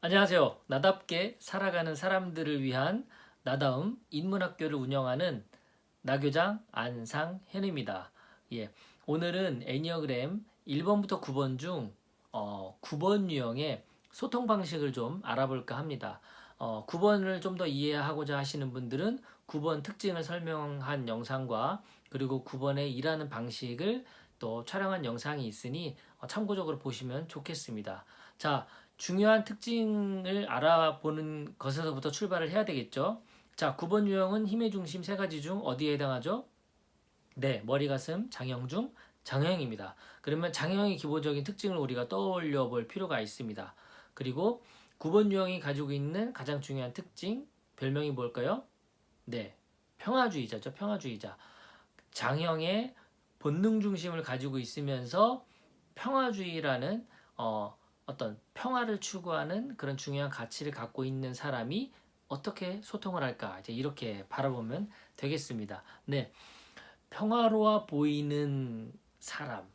안녕하세요. 나답게 살아가는 사람들을 위한 나다움 인문학교를 운영하는 나교장 안상현입니다. 예, 오늘은 애니어그램 1번부터 9번 중 9번 유형의 소통 방식을 좀 알아볼까 합니다. 9번을 좀 더 이해하고자 하시는 분들은 9번 특징을 설명한 영상과 그리고 9번의 일하는 방식을 또 촬영한 영상이 있으니 참고적으로 보시면 좋겠습니다. 자, 중요한 특징을 알아보는 것에서부터 출발을 해야 되겠죠. 자, 9번 유형은 힘의 중심 세 가지 중 어디에 해당하죠? 네, 머리, 가슴, 장형 중 장형입니다. 그러면 장형의 기본적인 특징을 우리가 떠올려 볼 필요가 있습니다. 그리고 9번 유형이 가지고 있는 가장 중요한 특징, 별명이 뭘까요? 네, 평화주의자죠. 평화주의자. 장형의 본능 중심을 가지고 있으면서 평화주의라는 어떤 평화를 추구하는 그런 중요한 가치를 갖고 있는 사람이 어떻게 소통을 할까? 이제 이렇게 바라보면 되겠습니다. 네, 평화로워 보이는 사람.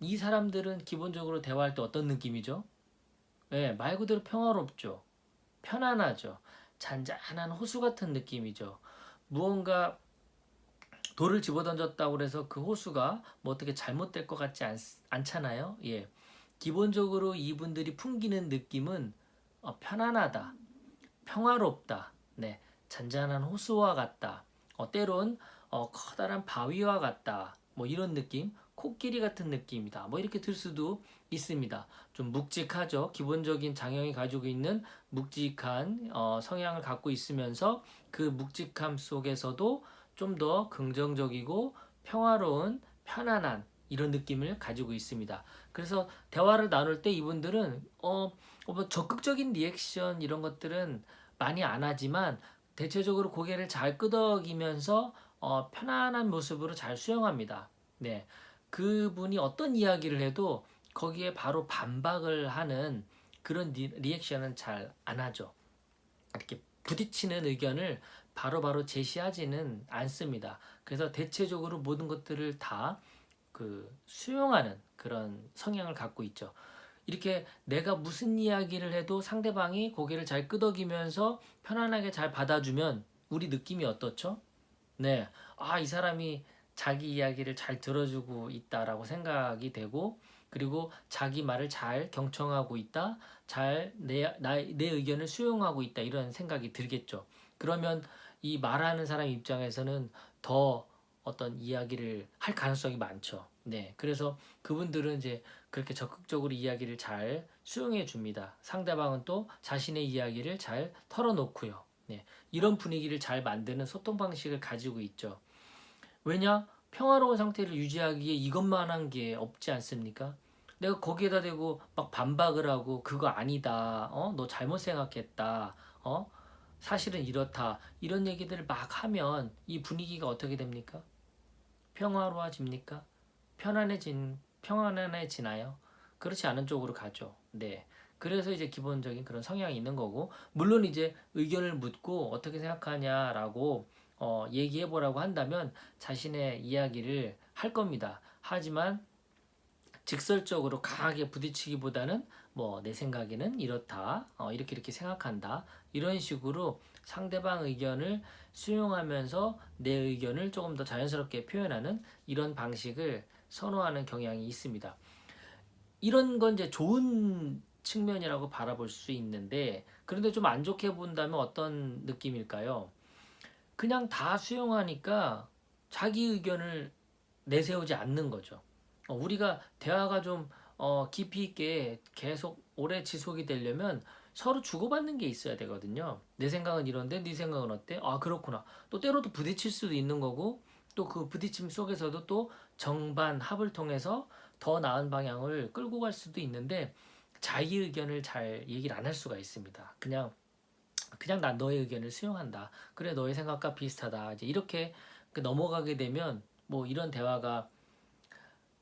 이 사람들은 기본적으로 대화할 때 어떤 느낌이죠? 네, 말 그대로 평화롭죠. 편안하죠. 잔잔한 호수 같은 느낌이죠. 무언가 돌을 집어던졌다고 해서 그 호수가 뭐 어떻게 잘못될 것 같지 않잖아요. 예. 기본적으로 이분들이 풍기는 느낌은 편안하다, 평화롭다, 네, 잔잔한 호수와 같다, 때론 커다란 바위와 같다, 뭐 이런 느낌, 코끼리 같은 느낌이다, 뭐 이렇게 들 수도 있습니다. 좀 묵직하죠. 기본적인 장형이 가지고 있는 묵직한 성향을 갖고 있으면서 그 묵직함 속에서도 좀 더 긍정적이고 평화로운 편안한 이런 느낌을 가지고 있습니다. 그래서 대화를 나눌 때 이분들은 뭐 적극적인 리액션 이런 것들은 많이 안 하지만 대체적으로 고개를 잘 끄덕이면서 편안한 모습으로 잘 수용합니다. 네, 그분이 어떤 이야기를 해도 거기에 바로 반박을 하는 그런 리액션은 잘 안 하죠. 이렇게 부딪히는 의견을 바로바로 제시하지는 않습니다. 그래서 대체적으로 모든 것들을 다 수용하는 그런 성향을 갖고 있죠. 이렇게 내가 무슨 이야기를 해도 상대방이 고개를 잘 끄덕이면서 편안하게 잘 받아주면 우리 느낌이 어떻죠? 네. 이 사람이 자기 이야기를 잘 들어주고 있다라고 생각이 되고, 그리고 자기 말을 잘 경청하고 있다, 잘 내 의견을 수용하고 있다, 이런 생각이 들겠죠. 그러면 이 말하는 사람 입장에서는 더 어떤 이야기를 할 가능성이 많죠. 네. 그래서 그분들은 이제 그렇게 적극적으로 이야기를 잘 수용해 줍니다. 상대방은 또 자신의 이야기를 잘 털어놓고요. 네. 이런 분위기를 잘 만드는 소통 방식을 가지고 있죠. 왜냐? 평화로운 상태를 유지하기에 이것만 한 게 없지 않습니까? 내가 거기에다 대고 막 반박을 하고 그거 아니다. 너 잘못 생각했다. 사실은 이렇다. 이런 얘기들을 막 하면 이 분위기가 어떻게 됩니까? 평화로워집니까? 평안해지나요? 그렇지 않은 쪽으로 가죠. 네. 그래서 이제 기본적인 그런 성향이 있는 거고, 물론 이제 의견을 묻고 어떻게 생각하냐라고 얘기해 보라고 한다면 자신의 이야기를 할 겁니다. 하지만 직설적으로 강하게 부딪히기보다는 뭐 내 생각에는 이렇다, 이렇게 생각한다, 이런 식으로 상대방 의견을 수용하면서 내 의견을 조금 더 자연스럽게 표현하는 이런 방식을 선호하는 경향이 있습니다. 이런 건 이제 좋은 측면이라고 바라볼 수 있는데, 그런데 좀 안 좋게 본다면 어떤 느낌일까요? 그냥 다 수용하니까 자기 의견을 내세우지 않는 거죠. 우리가 대화가 좀 깊이 있게 계속 오래 지속이 되려면 서로 주고받는 게 있어야 되거든요. 내 생각은 이런데 네 생각은 어때? 아, 그렇구나. 또 때로도 부딪힐 수도 있는 거고, 또 그 부딪힘 속에서도 또 정반 합을 통해서 더 나은 방향을 끌고 갈 수도 있는데, 자기 의견을 잘 얘기를 안 할 수가 있습니다. 그냥 난 너의 의견을 수용한다. 그래, 너의 생각과 비슷하다. 이제 이렇게 넘어가게 되면 뭐 이런 대화가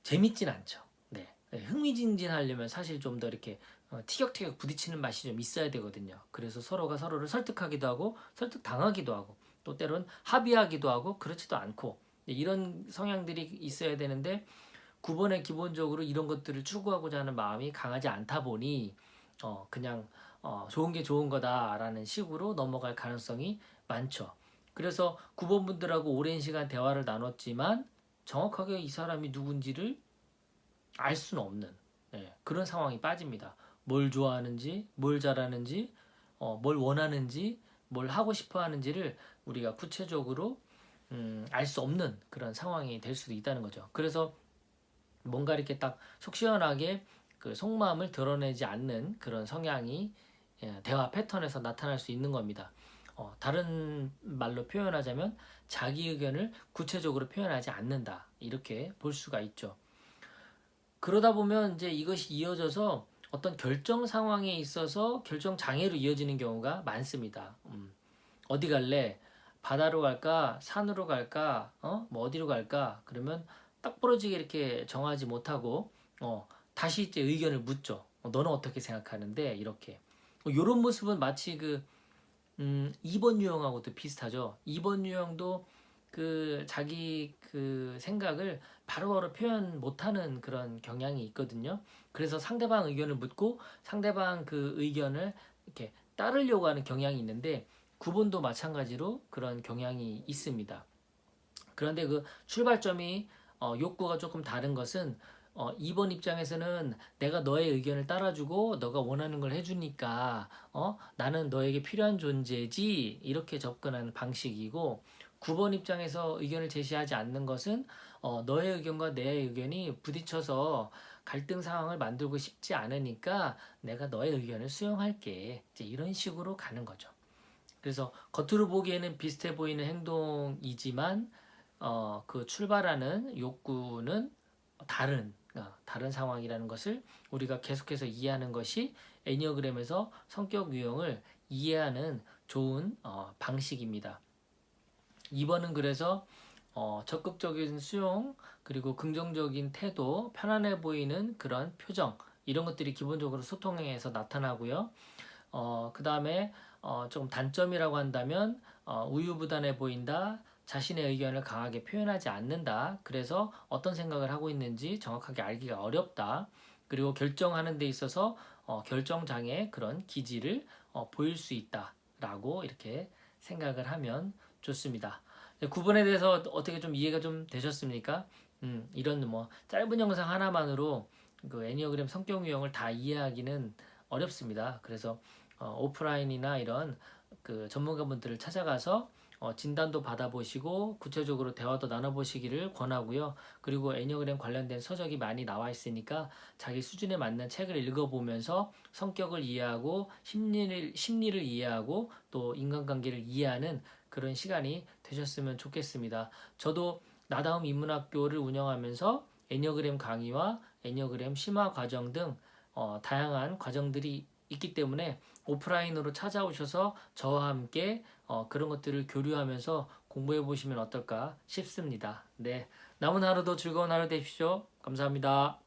재밌진 않죠. 네. 흥미진진하려면 사실 좀 더 이렇게 티격태격 부딪히는 맛이 좀 있어야 되거든요. 그래서 서로가 서로를 설득하기도 하고 설득당하기도 하고 또 때론 합의하기도 하고 그렇지도 않고 이런 성향들이 있어야 되는데 9번에 기본적으로 이런 것들을 추구하고자 하는 마음이 강하지 않다 보니 그냥 좋은 게 좋은 거다라는 식으로 넘어갈 가능성이 많죠. 그래서 9번 분들하고 오랜 시간 대화를 나눴지만 정확하게 이 사람이 누군지를 알 수는 없는 그런 상황이 빠집니다. 뭘 좋아하는지, 뭘 잘하는지, 뭘 원하는지, 뭘 하고 싶어 하는지를 우리가 구체적으로 알 수 없는 그런 상황이 될 수도 있다는 거죠. 그래서 뭔가 이렇게 딱 속 시원하게 그 속마음을 드러내지 않는 그런 성향이 대화 패턴에서 나타날 수 있는 겁니다. 다른 말로 표현하자면 자기 의견을 구체적으로 표현하지 않는다. 이렇게 볼 수가 있죠. 그러다 보면 이제 이것이 이어져서 어떤 결정 상황에 있어서 결정 장애로 이어지는 경우가 많습니다. 어디 갈래? 바다로 갈까? 산으로 갈까? 뭐 어디로 갈까? 그러면 딱 부러지게 이렇게 정하지 못하고 다시 이제 의견을 묻죠. 너는 어떻게 생각하는데? 이렇게. 이런 모습은 마치 그 2번 유형하고도 비슷하죠. 2번 유형도 그 자기 그 생각을 바로바로 표현 못하는 그런 경향이 있거든요. 그래서 상대방 의견을 묻고 상대방 그 의견을 이렇게 따르려고 하는 경향이 있는데 9번도 마찬가지로 그런 경향이 있습니다. 그런데 그 출발점이 욕구가 조금 다른 것은 2번 입장에서는 내가 너의 의견을 따라주고 너가 원하는 걸 해주니까 나는 너에게 필요한 존재지 이렇게 접근하는 방식이고 9번 입장에서 의견을 제시하지 않는 것은 너의 의견과 내 의견이 부딪혀서 갈등 상황을 만들고 싶지 않으니까 내가 너의 의견을 수용할게 이제 이런 식으로 가는 거죠. 그래서 겉으로 보기에는 비슷해 보이는 행동이지만 그 출발하는 욕구는 다른 상황이라는 것을 우리가 계속해서 이해하는 것이 애니어그램에서 성격 유형을 이해하는 좋은 방식입니다. 2번은 그래서 적극적인 수용 그리고 긍정적인 태도, 편안해 보이는 그런 표정 이런 것들이 기본적으로 소통에서 나타나고요. 그 다음에 조금 단점이라고 한다면 우유부단해 보인다. 자신의 의견을 강하게 표현하지 않는다. 그래서 어떤 생각을 하고 있는지 정확하게 알기가 어렵다. 그리고 결정하는 데 있어서 결정장애 그런 기질을 보일 수 있다라고 이렇게 생각을 하면 좋습니다. 9번에 대해서 어떻게 좀 이해가 좀 되셨습니까? 이런 뭐 짧은 영상 하나만으로 그 애니어그램 성격 유형을 다 이해하기는 어렵습니다. 그래서 오프라인이나 이런 그 전문가분들을 찾아가서 진단도 받아보시고 구체적으로 대화도 나눠보시기를 권하고요. 그리고 애니어그램 관련된 서적이 많이 나와 있으니까 자기 수준에 맞는 책을 읽어보면서 성격을 이해하고 심리를 이해하고 또 인간관계를 이해하는 그런 시간이 되셨으면 좋겠습니다. 저도 나다움 인문학교를 운영하면서 애니어그램 강의와 애니어그램 심화 과정 등 다양한 과정들이 있기 때문에 오프라인으로 찾아오셔서 저와 함께 그런 것들을 교류하면서 공부해 보시면 어떨까 싶습니다. 네, 남은 하루도 즐거운 하루 되십시오. 감사합니다.